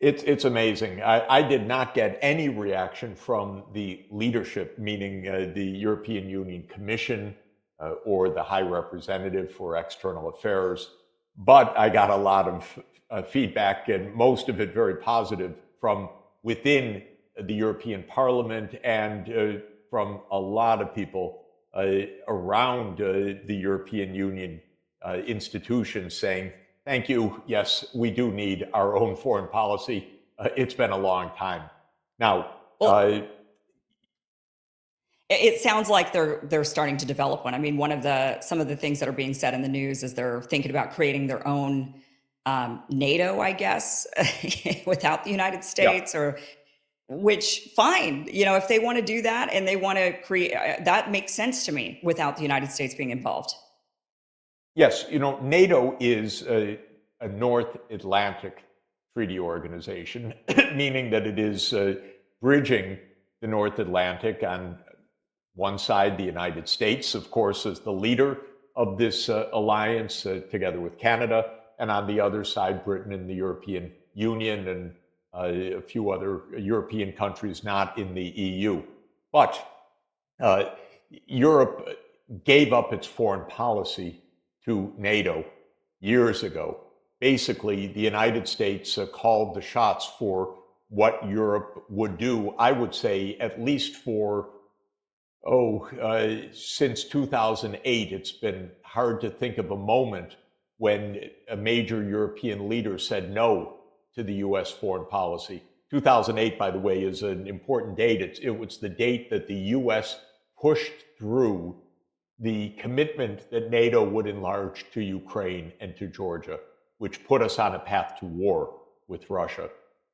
It's amazing. I did not get any reaction from the leadership, meaning the European Union Commission or the High Representative for External Affairs, but I got a lot of feedback, and most of it very positive from within the European Parliament and from a lot of people around the European Union institutions saying, thank you. Yes, we do need our own foreign policy. It's been a long time. Now, Well, it sounds like they're starting to develop one. I mean, some of the things that are being said in the news is they're thinking about creating their own NATO, I guess, without the United yeah, States, or which fine, if they want to do that and they want to create, that makes sense to me without the United States being involved. yes, NATO is a North Atlantic Treaty Organization, meaning that it is bridging the North Atlantic. On one side, the United States, of course, is the leader of this alliance, together with Canada, and on the other side, Britain and the European Union and a few other European countries not in the EU. But uh, Europe gave up its foreign policy to NATO years ago. Basically, the United States called the shots for what Europe would do, I would say, at least for, since 2008. It's been hard to think of a moment when a major European leader said no to the US foreign policy. 2008, by the way, is an important date. It was the date that the US pushed through the commitment that NATO would enlarge to Ukraine and to Georgia, which put us on a path to war with Russia.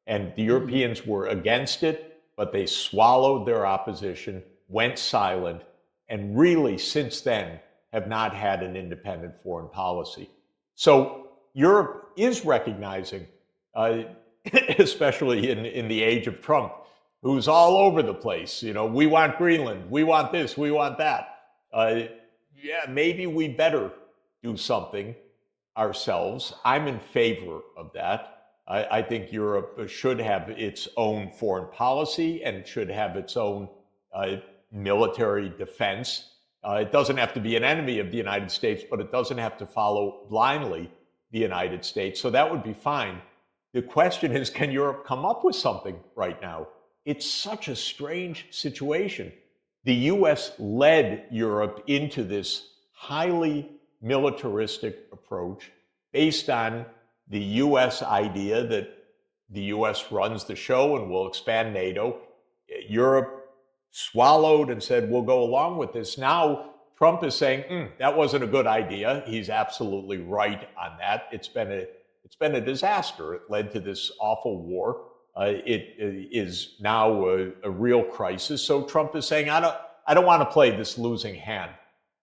And the Mhm. Europeans were against it, but they swallowed their opposition, went silent, and really since then have not had an independent foreign policy. So Europe is recognizing, uh, especially in the age of Trump, who's all over the place. We want Greenland, we want this, we want that. Uh, yeah, maybe we better do something ourselves. I'm in favor of that. I think Europe should have its own foreign policy and should have its own uh, military defense. It doesn't have to be an enemy of the United States, but it doesn't have to follow blindly the United States. So that would be fine. The question is, can Europe come up with something right now? It's such a strange situation. The US led Europe into this highly militaristic approach based on the US idea that the US runs the show and will expand NATO. Europe swallowed and said, we'll go along with this. Now, Trump is saying, that wasn't a good idea. He's absolutely right on that. It's been a disaster. It led to this awful war. It is now a real crisis. So Trump is saying, I don't want to play this losing hand.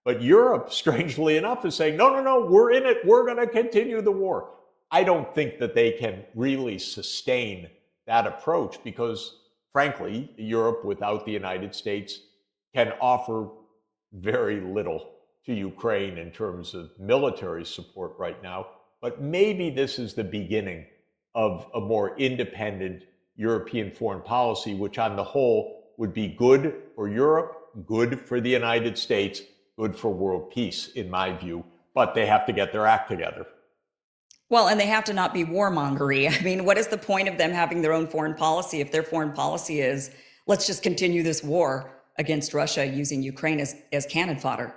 But Europe, strangely enough, is saying, no, no, no, we're in it. We're going to continue the war. I don't think that they can really sustain that approach because, frankly, Europe without the United States can offer very little to Ukraine in terms of military support right now. But maybe this is the beginning of a more independent European foreign policy, which on the whole would be good for Europe, good for the United States, good for world peace, in my view. But they have to get their act together. Well, and they have to not be warmongery. I mean, what is the point of them having their own foreign policy if their foreign policy is, let's just continue this war against Russia using Ukraine as cannon fodder?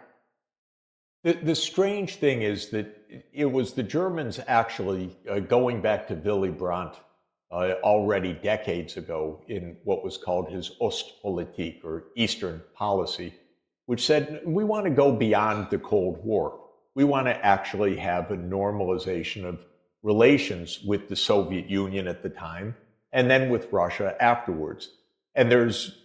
The strange thing is that it was the Germans actually, going back to Willy Brandt, already decades ago in what was called his Ostpolitik, or Eastern policy, which said we want to go beyond the Cold War. We want to actually have a normalization of relations with the Soviet Union at the time and then with Russia afterwards. And there's,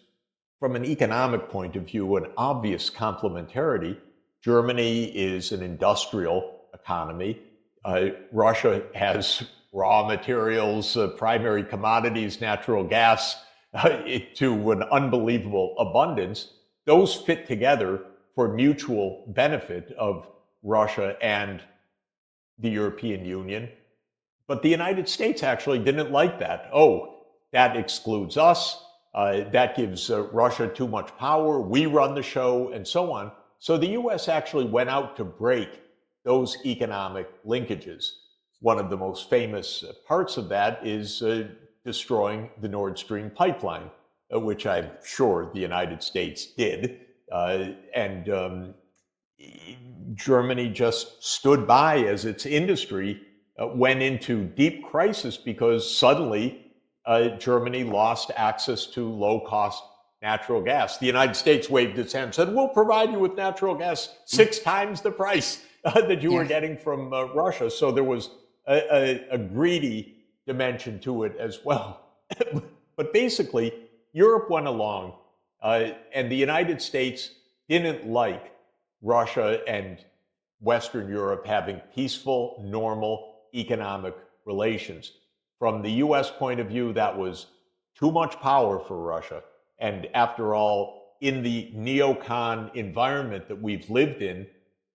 from an economic point of view, an obvious complementarity. Germany is an industrial economy. Russia has raw materials, primary commodities, natural gas, to an unbelievable abundance. Those fit together for mutual benefit of Russia and the European Union. But the United States actually didn't like that. Oh, that excludes us. That gives Russia too much power. We run the show, and so on. So the U.S. actually went out to break those economic linkages. One of the most famous parts of that is destroying the Nord Stream pipeline, which I'm sure the United States did. And Germany just stood by as its industry went into deep crisis because suddenly Germany lost access to low-cost natural gas. The United States waved its hand and said, we'll provide you with natural gas 6 times the price that you were getting from Russia. So there was a greedy dimension to it as well. But basically, Europe went along, and the United States didn't like Russia and Western Europe having peaceful, normal economic relations. From the US point of view, that was too much power for Russia. And after all, in the neocon environment that we've lived in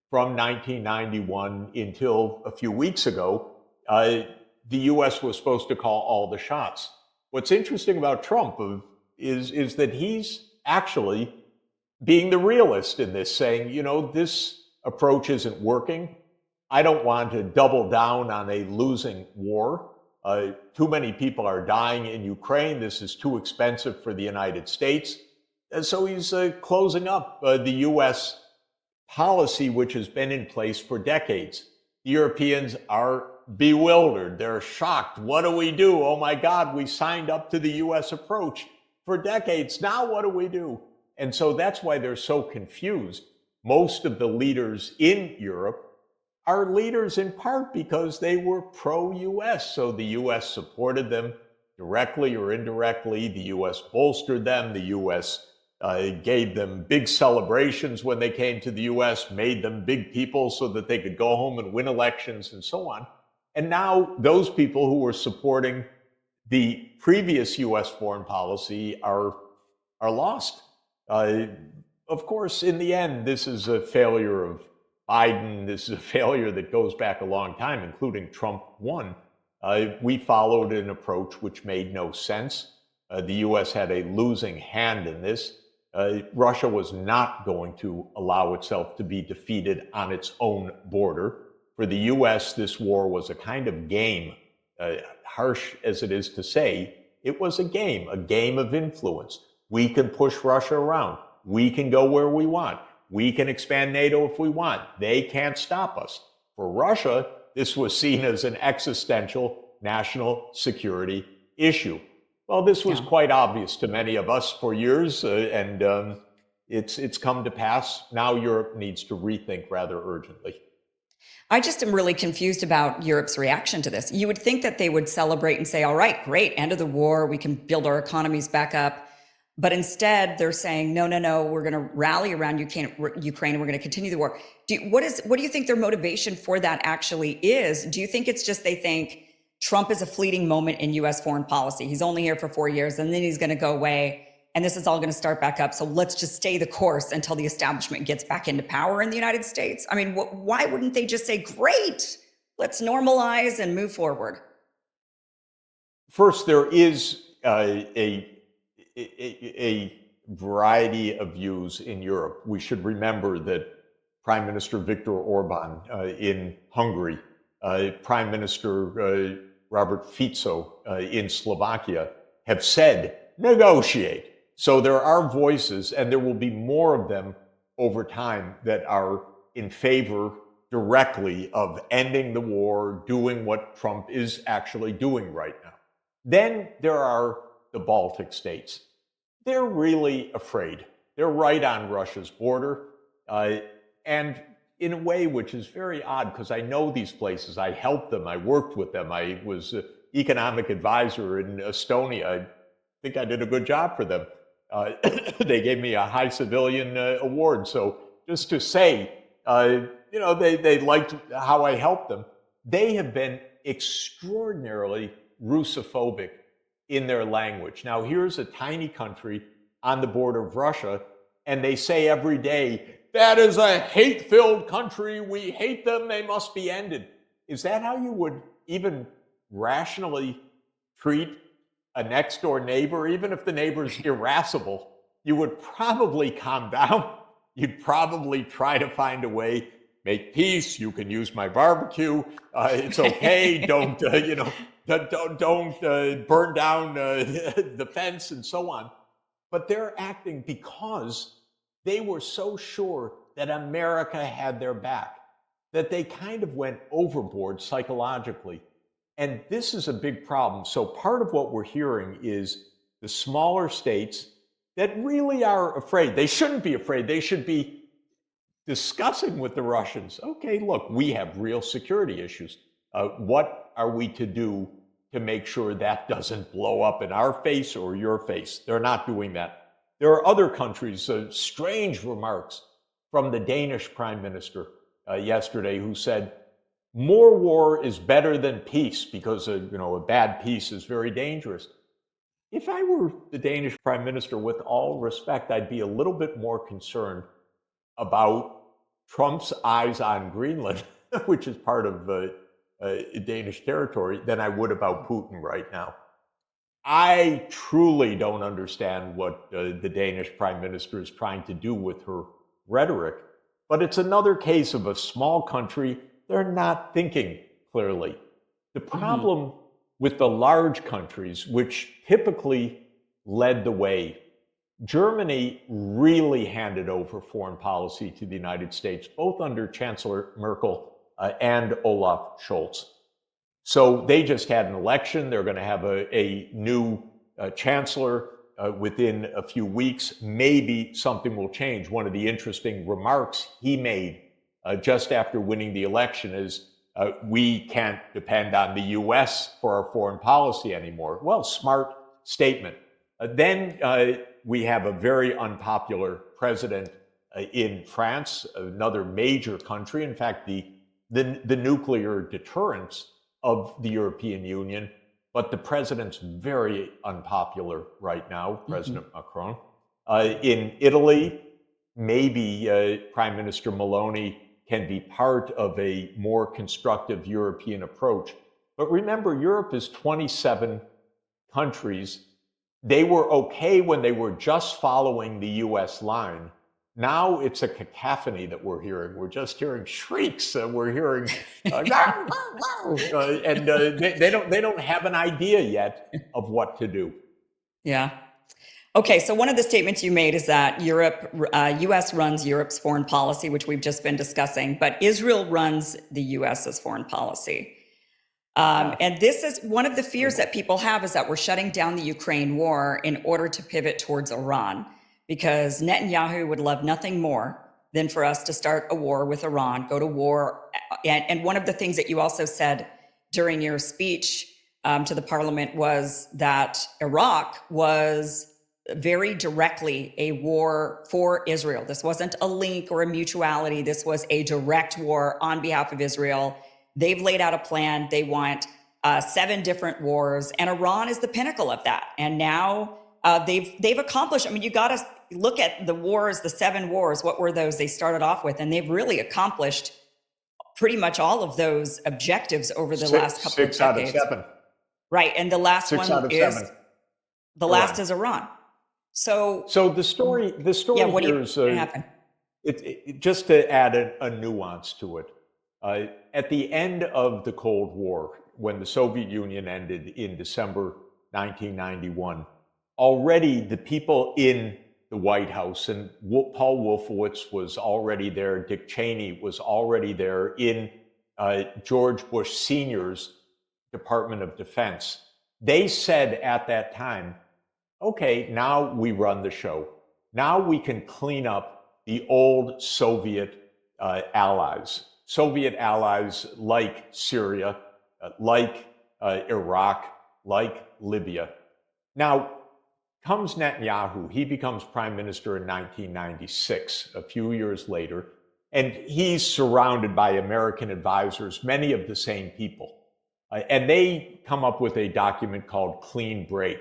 from 1991 until a few weeks ago, the US was supposed to call all the shots. What's interesting about Trump is that he's actually being the realist in this, saying, you know, this approach isn't working. I don't want to double down on a losing war. Too many people are dying in Ukraine. This is too expensive for the United States. And so he's closing up the U.S. policy, which has been in place for decades. The Europeans are bewildered. They're shocked. What do we do? Oh my God, we signed up to the U.S. approach for decades. Now what do we do? And so that's why they're so confused. Most of the leaders in Europe are leaders in part because they were pro-US. So the US supported them directly or indirectly. The US bolstered them. The US gave them big celebrations when they came to the US, made them big people so that they could go home and win elections and so on. And now those people who were supporting the previous US foreign policy are lost. Of course, in the end, this is a failure of Biden. This is a failure that goes back a long time, including Trump 1. We followed an approach which made no sense. The U.S. had a losing hand in this. Russia was not going to allow itself to be defeated on its own border. For the U.S., this war was a kind of game. Harsh as it is to say, it was a game of influence. We can push Russia around. We can go where we want. We can expand NATO if we want. They can't stop us. For Russia, this was seen as an existential national security issue. Well, this was quite obvious to many of us for years, and it's come to pass. Now Europe needs to rethink rather urgently. I just am really confused about Europe's reaction to this. You would think that they would celebrate and say, all right, great, end of the war. We can build our economies back up. But instead, they're saying, no, we're going to rally around Ukraine and we're going to continue the war. What do you think their motivation for that actually is? Do you think it's just they think Trump is a fleeting moment in U.S. foreign policy? He's only here for 4 years and then he's going to go away and this is all going to start back up. So let's just stay the course until the establishment gets back into power in the United States. I mean, why wouldn't they just say, great, let's normalize and move forward? First, there is a variety of views in Europe. We should remember that Prime Minister Viktor Orban in Hungary, Prime Minister Robert Fico in Slovakia have said, negotiate. So there are voices, and there will be more of them over time, that are in favor directly of ending the war, doing what Trump is actually doing right now. Then there are the Baltic states. They're really afraid. They're right on Russia's border. And in a way which is very odd, because I know these places. I helped them. I worked with them. I was an economic advisor in Estonia. I think I did a good job for them. They gave me a high civilian award. So just to say, they liked how I helped them. They have been extraordinarily Russophobic in their language. Now, here's a tiny country on the border of Russia, and they say every day, that is a hate-filled country. We hate them. They must be ended. Is that how you would even rationally treat a next door neighbor, even if the neighbor's irascible, you would probably calm down. You'd probably try to find a way, make peace. You can use my barbecue. It's okay. Don't don't burn down the fence and so on. But they're acting because they were so sure that America had their back that they kind of went overboard psychologically. And this is a big problem. So part of what we're hearing is the smaller states that really are afraid. They shouldn't be afraid. They should be discussing with the Russians, okay, look, we have real security issues. What are we to do to make sure that doesn't blow up in our face or your face? They're not doing that. There are other countries, strange remarks from the Danish prime minister yesterday, who said, more war is better than peace because a bad peace is very dangerous. If I were the Danish prime minister, with all respect, I'd be a little bit more concerned about Trump's eyes on Greenland, which is part of Danish territory, than I would about Putin right now. I truly don't understand what the Danish prime minister is trying to do with her rhetoric, but it's another case of a small country. They're not thinking clearly. The problem with the large countries, which typically led the way, Germany really handed over foreign policy to the United States, both under Chancellor Merkel and Olaf Scholz. So they just had an election. They're going to have a new chancellor within a few weeks. Maybe something will change. One of the interesting remarks he made just after winning the election is, we can't depend on the U.S. for our foreign policy anymore. Well, smart statement. Then we have a very unpopular president in France, another major country. In fact, the nuclear deterrence of the European Union, but the president's very unpopular right now, President Macron. In Italy, maybe Prime Minister Meloni can be part of a more constructive European approach. But remember, Europe is 27 countries. They were okay when they were just following the US line. Now it's a cacophony that we're hearing. We're just hearing shrieks. We're hearing, and they don't have an idea yet of what to do. Yeah. Okay, so one of the statements you made is that U.S. runs Europe's foreign policy, which we've just been discussing, but Israel runs the U.S.'s foreign policy. And this is one of the fears that people have, is that we're shutting down the Ukraine war in order to pivot towards Iran, because Netanyahu would love nothing more than for us to start a war with Iran, go to war. And one of the things that you also said during your speech to the parliament was that Iraq was very directly a war for Israel. This wasn't a link or a mutuality. This was a direct war on behalf of Israel. They've laid out a plan. They want 7 different wars, and Iran is the pinnacle of that. And now they've accomplished. I mean, you got to look at the wars, the 7 wars. What were those they started off with? And they've really accomplished pretty much all of those objectives over the last couple of decades. 6 out of 7. Right, and the last one is 7. The last is Iran. So the story what here is just to add a nuance to it. At the end of the Cold War, when the Soviet Union ended in December 1991, already the people in the White House, and Paul Wolfowitz was already there, Dick Cheney was already there in George Bush Sr.'s Department of Defense. They said at that time, okay, now we run the show. Now we can clean up the old Soviet allies. Soviet allies like Syria, like Iraq, like Libya. Now, comes Netanyahu. He becomes prime minister in 1996, a few years later, and he's surrounded by American advisors, many of the same people. And they come up with a document called Clean Break.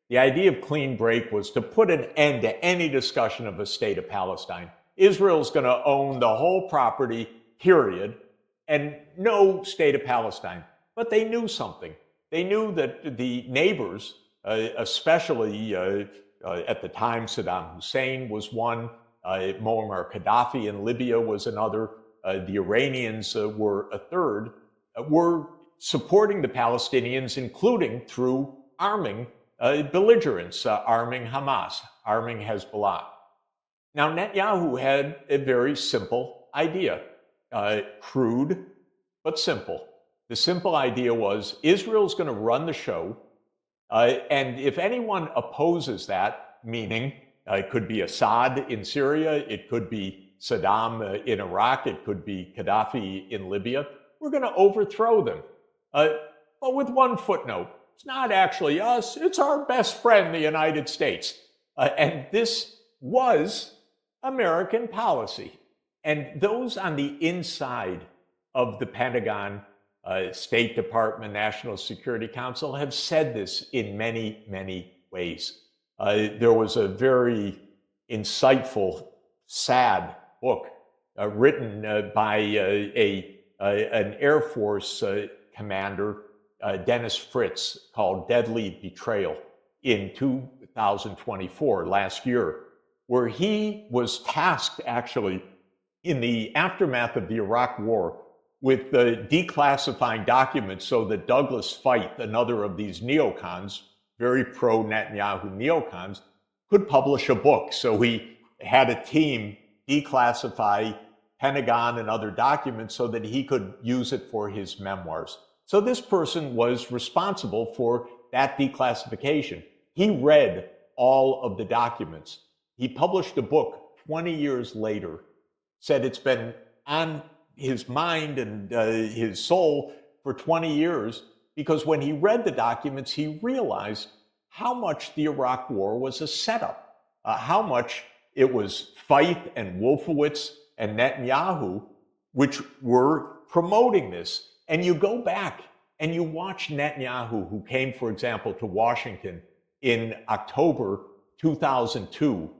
The idea of Clean Break was to put an end to any discussion of a state of Palestine. Israel's going to own the whole property, period, and no state of Palestine. But they knew something. They knew that the neighbors, especially at the time, Saddam Hussein was one, Muammar Gaddafi in Libya was another, the Iranians were a third, were supporting the Palestinians, including through arming belligerents, arming Hamas, arming Hezbollah. Now, Netanyahu had a very simple idea, crude but simple. The simple idea was Israel's going to run the show, and if anyone opposes that, meaning it could be Assad in Syria, it could be Saddam in Iraq, it could be Gaddafi in Libya, we're going to overthrow them. But with one footnote, it's not actually us, it's our best friend, the United States. And this was American policy. And those on the inside of the Pentagon, State Department, National Security Council have said this in many, many ways. There was a very insightful, sad book written by an Air Force commander, Dennis Fritz, called Deadly Betrayal in 2024, last year, where he was tasked actually in the aftermath of the Iraq War with declassifying documents so that Douglas Feith, another of these neocons, very pro-Netanyahu neocons, could publish a book. So he had a team declassify Pentagon and other documents so that he could use it for his memoirs. So this person was responsible for that declassification. He read all of the documents. He published a book 20 years later, said it's been on his mind and his soul for 20 years, because when he read the documents, he realized how much the Iraq War was a setup, how much it was Feith and Wolfowitz and Netanyahu which were promoting this. And you go back and you watch Netanyahu, who came, for example, to Washington in October 2002,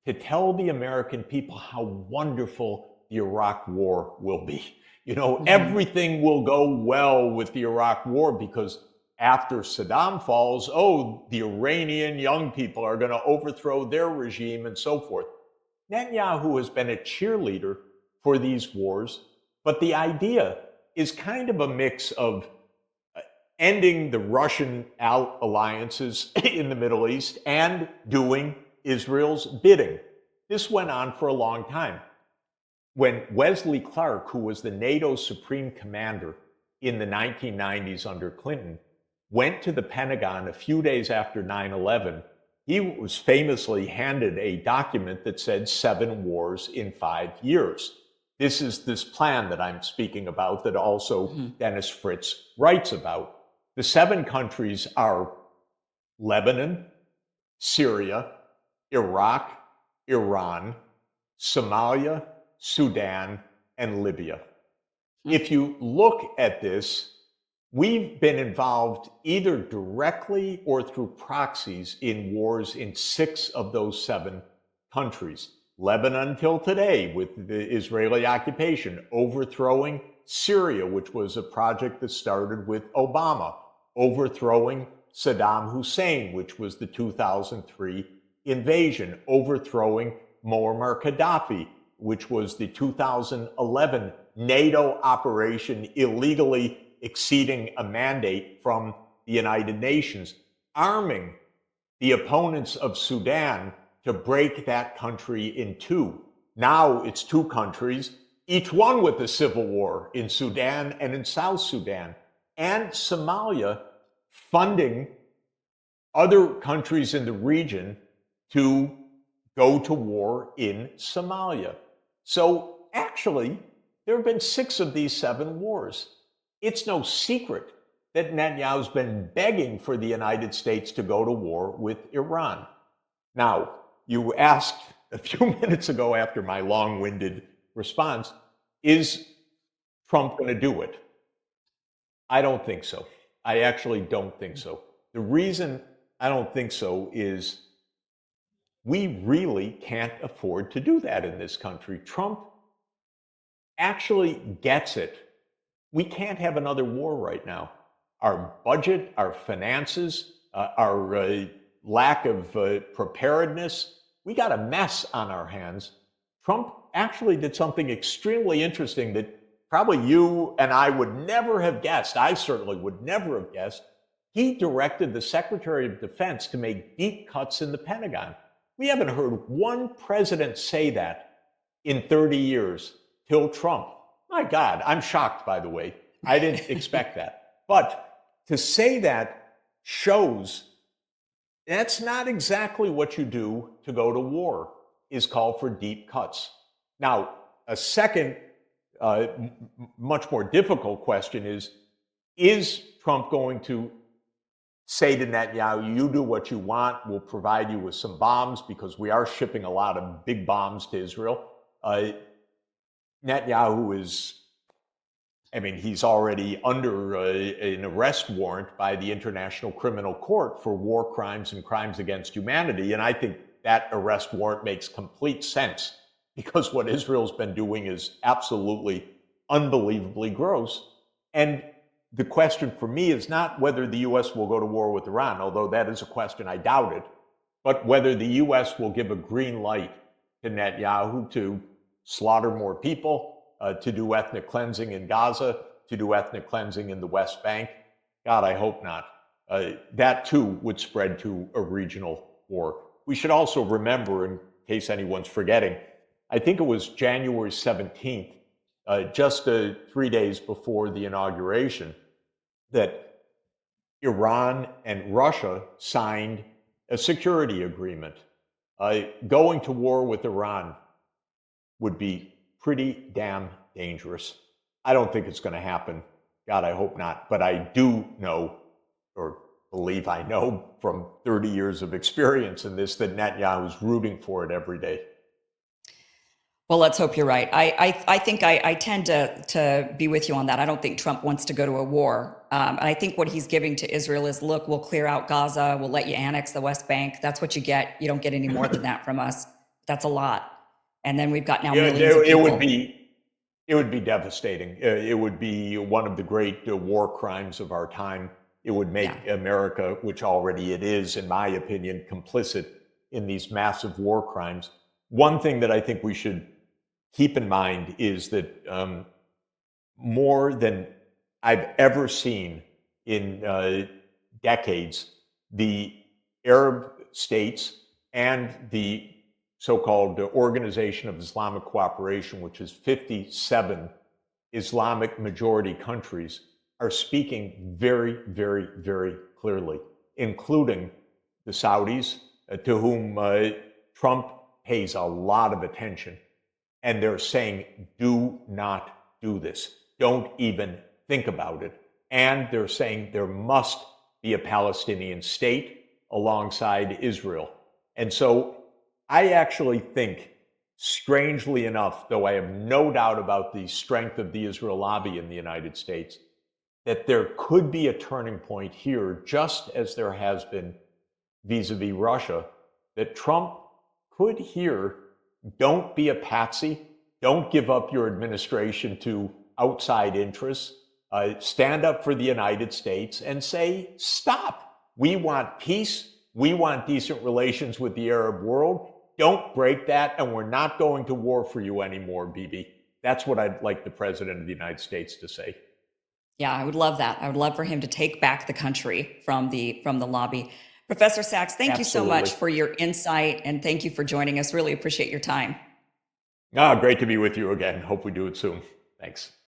to tell the American people how wonderful the Iraq War will be. You know, everything will go well with the Iraq War because after Saddam falls, the Iranian young people are going to overthrow their regime and so forth. Netanyahu has been a cheerleader for these wars, but the idea is kind of a mix of ending the Russian alliances in the Middle East and doing Israel's bidding. This went on for a long time. When Wesley Clark, who was the NATO Supreme Commander in the 1990s under Clinton, went to the Pentagon a few days after 9/11, he was famously handed a document that said 7 wars in 5 years. This is this plan that I'm speaking about that also Dennis Fritz writes about. The 7 countries are Lebanon, Syria, Iraq, Iran, Somalia, Sudan, and Libya. If you look at this, we've been involved either directly or through proxies in wars in 6 of those 7 countries. Lebanon till today with the Israeli occupation, overthrowing Syria, which was a project that started with Obama, overthrowing Saddam Hussein, which was the 2003 invasion, overthrowing Muammar Gaddafi, which was the 2011 NATO operation illegally exceeding a mandate from the United Nations, arming the opponents of Sudan to break that country in 2. Now it's 2 countries, each one with a civil war in Sudan and in South Sudan, and Somalia funding other countries in the region to go to war in Somalia. So actually, there have been 6 of these 7 wars. It's no secret that Netanyahu's been begging for the United States to go to war with Iran. Now, you asked a few minutes ago after my long-winded response, is Trump going to do it? I don't think so. I actually don't think so. The reason I don't think so is we really can't afford to do that in this country. Trump actually gets it. We can't have another war right now. our budget, our finances, our lack of preparedness. We got a mess on our hands. Trump actually did something extremely interesting that probably you and I would never have guessed. I certainly would never have guessed. He directed the Secretary of Defense to make deep cuts in the Pentagon. We haven't heard one president say that in 30 years till Trump. My God, I'm shocked, by the way. I didn't expect that. But to say that shows that's not exactly what you do to go to war, is call for deep cuts. Now, a second, much more difficult question is Trump going to say to Netanyahu, you do what you want, we'll provide you with some bombs, because we are shipping a lot of big bombs to Israel. Netanyahu he's already under an arrest warrant by the International Criminal Court for war crimes and crimes against humanity. And I think that arrest warrant makes complete sense, because what Israel's been doing is absolutely unbelievably gross. And the question for me is not whether the U.S. will go to war with Iran, although that is a question I doubt it, but whether the U.S. will give a green light to Netanyahu to slaughter more people, to do ethnic cleansing in Gaza, to do ethnic cleansing in the West Bank. God, I hope not. That too would spread to a regional war. We should also remember, in case anyone's forgetting, I think it was January 17th, just 3 days before the inauguration, that Iran and Russia signed a security agreement. Going to war with Iran would be pretty damn dangerous. I don't think it's going to happen. God, I hope not. But I do know, or believe I know from 30 years of experience in this, that Netanyahu is rooting for it every day. Well, let's hope you're right. I think I tend to be with you on that. I don't think Trump wants to go to a war. And I think what he's giving to Israel is, look, we'll clear out Gaza. We'll let you annex the West Bank. That's what you get. You don't get any more than that from us. That's a lot. And then we've got now millions of people. It would be devastating. It would be one of the great war crimes of our time. It would make America, which already it is, in my opinion, complicit in these massive war crimes. One thing that I think we should keep in mind is that more than I've ever seen in decades, the Arab states and the so-called Organization of Islamic Cooperation, which is 57 Islamic majority countries, are speaking very, very, very clearly, including the Saudis, to whom Trump pays a lot of attention. And they're saying, do not do this. Don't even think about it. And they're saying there must be a Palestinian state alongside Israel. And so I actually think, strangely enough, though I have no doubt about the strength of the Israel lobby in the United States, that there could be a turning point here, just as there has been vis-a-vis Russia, that Trump could hear, don't be a patsy, don't give up your administration to outside interests, stand up for the United States and say, stop. We want peace. We want decent relations with the Arab world. Don't break that, and we're not going to war for you anymore, Bibi. That's what I'd like the President of the United States to say. Yeah, I would love that. I would love for him to take back the country from the lobby. Professor Sachs, thank you so much for your insight, and thank you for joining us. Really appreciate your time. Great to be with you again. Hope we do it soon. Thanks.